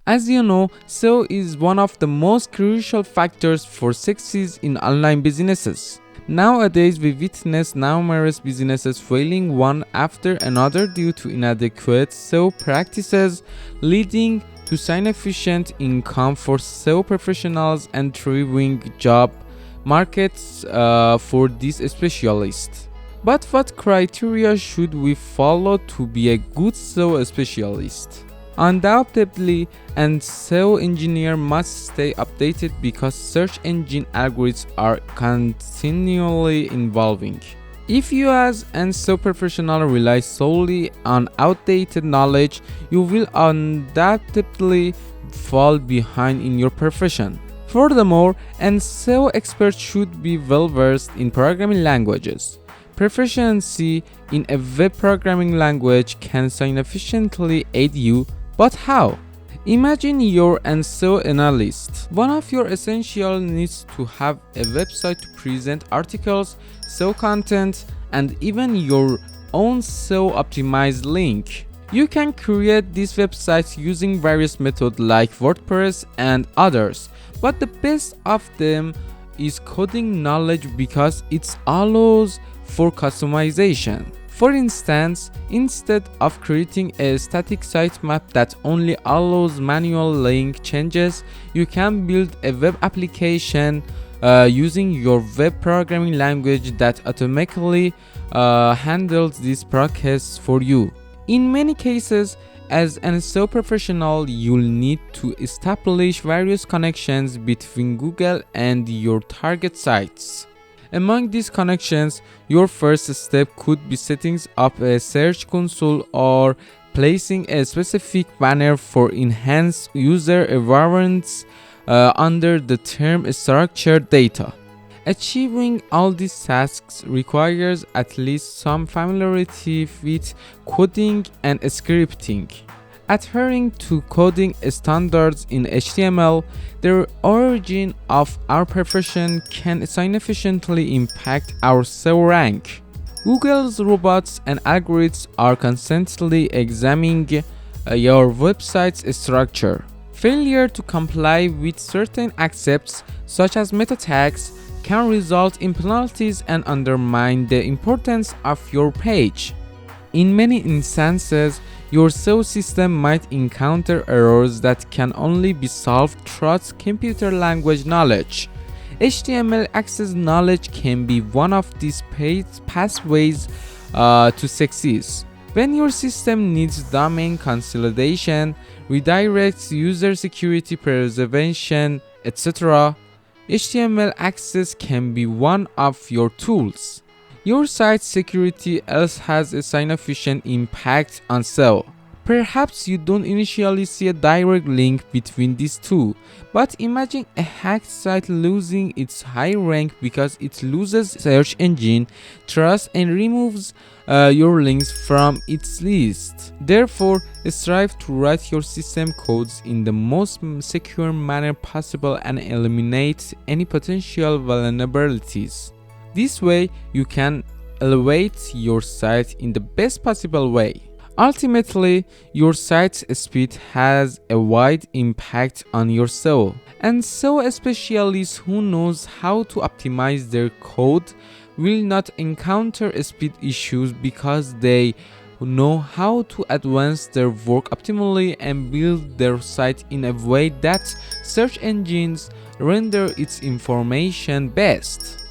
As you know, SEO is one of the most crucial factors for success in online businesses. Nowadays, we witness numerous businesses failing one after another due to inadequate SEO practices, leading to insufficient income for SEO professionals and thriving job markets for these specialists. But what criteria should we follow to be a good SEO specialist? Undoubtedly, an SEO engineer must stay updated because search engine algorithms are continually evolving. If you as an SEO professional rely solely on outdated knowledge, you will undoubtedly fall behind in your profession. Furthermore, an SEO expert should be well versed in programming languages. Proficiency in a web programming language can significantly aid you, but how? Imagine you're an SEO analyst. One of your essential needs to have a website to present articles, SEO content, and even your own SEO optimized link. You can create these websites using various methods like WordPress and others, but the best of them is coding knowledge because it allows for customization. For instance, instead of creating a static sitemap that only allows manual link changes, you can build a web application using your web programming language that automatically handles this process for you. In many cases, as an SEO professional, you'll need to establish various connections between Google and your target sites. Among these connections, your first step could be setting up a search console or placing a specific banner for enhanced user awareness under the term structured data. Achieving all these tasks requires at least some familiarity with coding and scripting. Adhering to coding standards in HTML, the origin of our profession can significantly impact our SEO rank. Google's robots and algorithms are constantly examining your website's structure. Failure to comply with certain accepts, such as meta tags, can result in penalties and undermine the importance of your page. In many instances, your SEO system might encounter errors that can only be solved through computer language knowledge. HTML access knowledge can be one of these pathways to success. When your system needs domain consolidation, redirects, user security preservation, etc., HTML access can be one of your tools. Your site's security else has a significant impact on SEO. Perhaps you don't initially see a direct link between these two, but imagine a hacked site losing its high rank because it loses search engine trust and removes your links from its list. Therefore, strive to write your system codes in the most secure manner possible and eliminate any potential vulnerabilities. This way, you can elevate your site in the best possible way. Ultimately, your site's speed has a wide impact on your SEO, and SEO specialists who knows how to optimize their code will not encounter speed issues because they know how to advance their work optimally and build their site in a way that search engines render its information best.